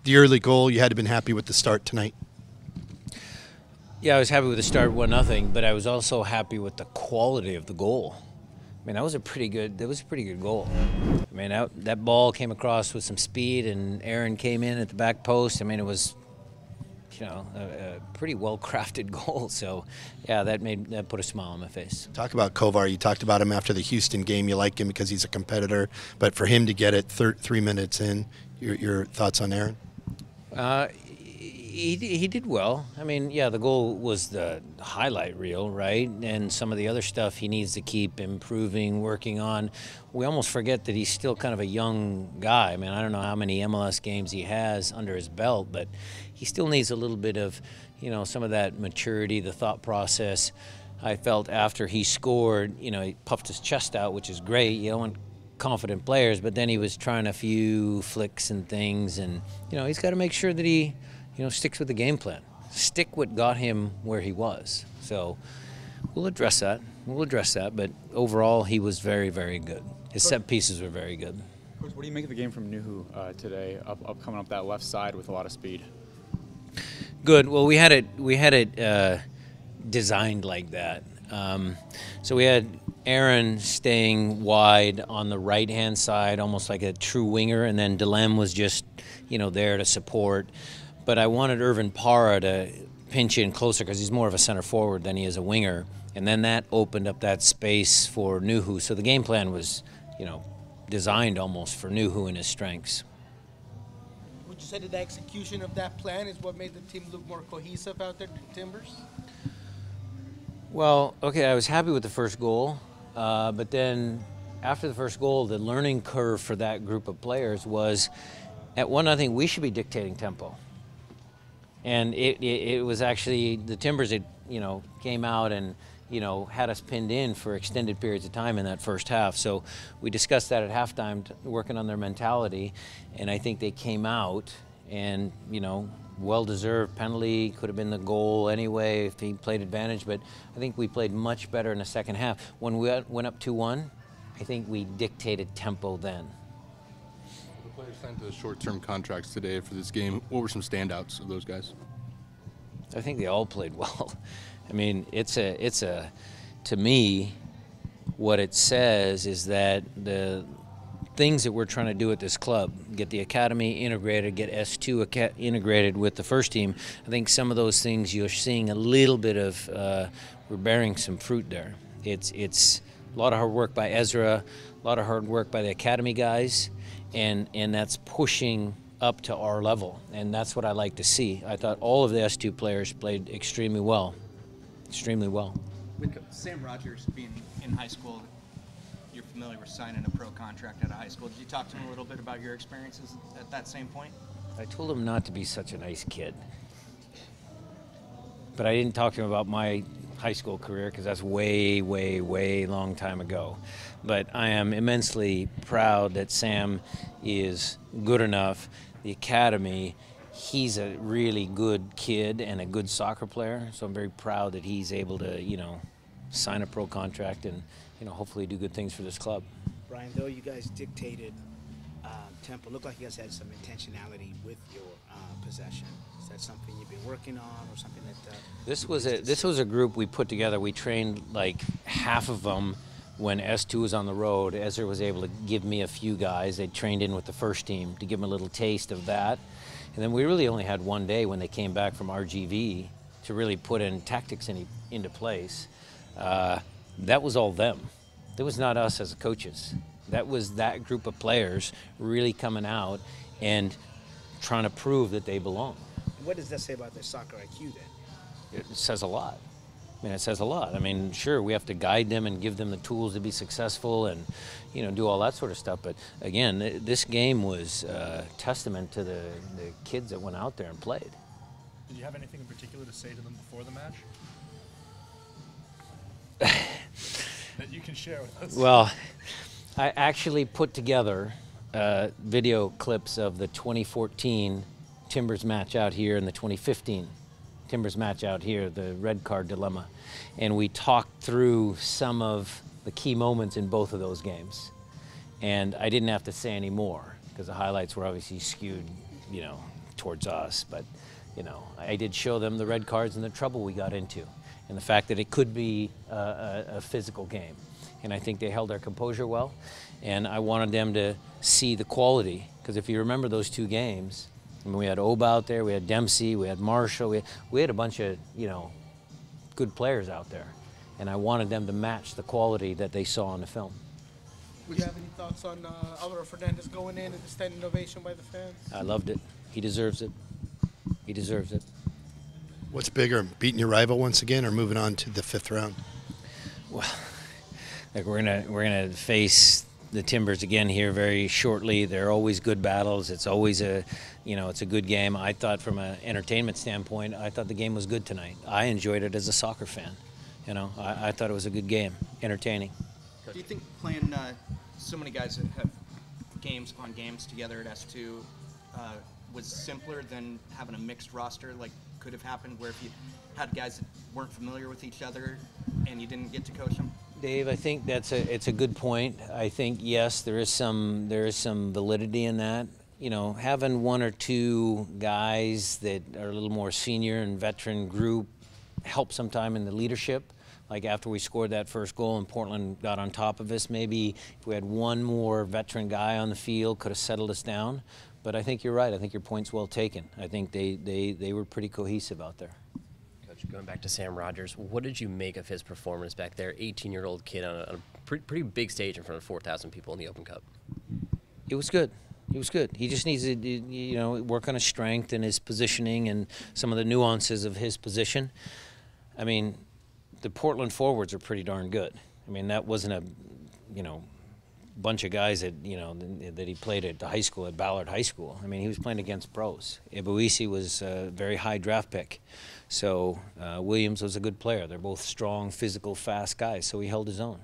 The early goal, you had to have been happy with the start tonight. Yeah, I was happy with the start, 1-0, but I was also happy with the quality of the goal. I mean, that was a pretty good goal. I mean, that ball came across with some speed, and Aaron came in at the back post. I mean, it was, a pretty well-crafted goal. So, yeah, that put a smile on my face. Talk about Kovar. You talked about him after the Houston game. You like him because he's a competitor, but for him to get it 3 minutes in, your thoughts on Aaron? He did well. I mean, yeah, the goal was the highlight reel, right? And some of the other stuff he needs to keep improving, working on. We almost forget that he's still kind of a young guy. I mean, I don't know how many MLS games he has under his belt, but he still needs a little bit of, some of that maturity, the thought process. I felt after he scored, he puffed his chest out, which is great. You don't want confident players, but then he was trying a few flicks and things, and, he's got to make sure that he sticks with the game plan. Stick what got him where he was. So we'll address that. But overall, he was very, very good. His set pieces were very good. Coach, what do you make of the game from Nuhu today, coming up that left side with a lot of speed? Good. Well, we had it designed like that. So we had Aaron staying wide on the right-hand side, almost like a true winger, and then Delem was just, there to support. But I wanted Irvin Parra to pinch in closer because he's more of a center forward than he is a winger. And then that opened up that space for Nuhu. So the game plan was, designed almost for Nuhu and his strengths. Would you say that the execution of that plan is what made the team look more cohesive out there, Timbers? Well, okay, I was happy with the first goal. But then after the first goal, the learning curve for that group of players was at 1-0, we should be dictating tempo. And it was actually the Timbers that, came out and, had us pinned in for extended periods of time in that first half. So we discussed that at halftime, working on their mentality. And I think they came out and, well-deserved penalty, could have been the goal anyway if he played advantage. But I think we played much better in the second half. When we went up 2-1, I think we dictated tempo then. The players signed those short-term contracts today for this game. What were some standouts of those guys? I think they all played well. I mean, to me, what it says is that the things that we're trying to do at this club, get the academy integrated, get S2 integrated with the first team, I think some of those things you're seeing a little bit of, we're bearing some fruit there. It's a lot of hard work by Ezra, a lot of hard work by the academy guys, and that's pushing up to our level, and that's what I like to see. I thought all of the S2 players played extremely well. With Sam Rogers being in high school, you're familiar with signing a pro contract out of high school. Did you talk to him a little bit about your experiences at that same point? I told him not to be such a nice kid. But I didn't talk to him about my high school career because that's way, way, way long time ago. But I am immensely proud that Sam is good enough. The academy, he's a really good kid and a good soccer player, so I'm very proud that he's able to, sign a pro contract and, hopefully do good things for this club. Brian, though you guys dictated tempo, looked like you guys had some intentionality with your possession. Is that something you've been working on, or something that? This was a group we put together. We trained like half of them when S2 was on the road. Ezra was able to give me a few guys. They trained in with the first team to give them a little taste of that. And then we really only had one day when they came back from RGV to really put in tactics into place. That was all them. That was not us as coaches. That was that group of players really coming out and trying to prove that they belong. What does that say about their soccer IQ then? It says a lot. It says a lot. I mean, sure, we have to guide them and give them the tools to be successful and, do all that sort of stuff. But again, this game was testament to the kids that went out there and played. Did you have anything in particular to say to them before the match that you can share with us? Well, I actually put together video clips of the 2014 Timbers match out here and the 2015 Timbers match out here, the red card dilemma. And we talked through some of the key moments in both of those games. And I didn't have to say any more because the highlights were obviously skewed, towards us, but I did show them the red cards and the trouble we got into, and the fact that it could be a physical game. And I think they held their composure well, and I wanted them to see the quality, because if you remember those 2 games, I mean, we had Oba out there, we had Dempsey, we had Marshall, we had a bunch of good players out there, and I wanted them to match the quality that they saw on the film. Would you have any thoughts on Alvaro Fernandez going in and the standing ovation by the fans? I loved it. He deserves it. He deserves it. What's bigger, beating your rival once again or moving on to the 5th round? Well, like we're gonna face the Timbers again here very shortly. They're always good battles. It's always it's a good game. I thought from an entertainment standpoint, I thought the game was good tonight. I enjoyed it as a soccer fan. I thought it was a good game, entertaining. Do you think playing so many guys that have games on games together at S2 was simpler than having a mixed roster, like could have happened where if you had guys that weren't familiar with each other and you didn't get to coach them? Dave, I think it's a good point. I think yes, there is some validity in that. Having 1 or 2 guys that are a little more senior and veteran group help sometime in the leadership. Like after we scored that first goal and Portland got on top of us, maybe if we had 1 more veteran guy on the field, could have settled us down. But I think you're right. I think your point's well taken. I think they were pretty cohesive out there. Coach, going back to Sam Rogers, what did you make of his performance back there? 18-year-old kid on a pretty big stage in front of 4,000 people in the Open Cup. It was good. It was good. He just needs to, work on his strength and his positioning and some of the nuances of his position. I mean, the Portland forwards are pretty darn good. I mean, that wasn't a, bunch of guys that, that he played at the high school, at Ballard High School. I mean, he was playing against pros. Ebuisi was a very high draft pick. So Williams was a good player. They're both strong, physical, fast guys, so he held his own.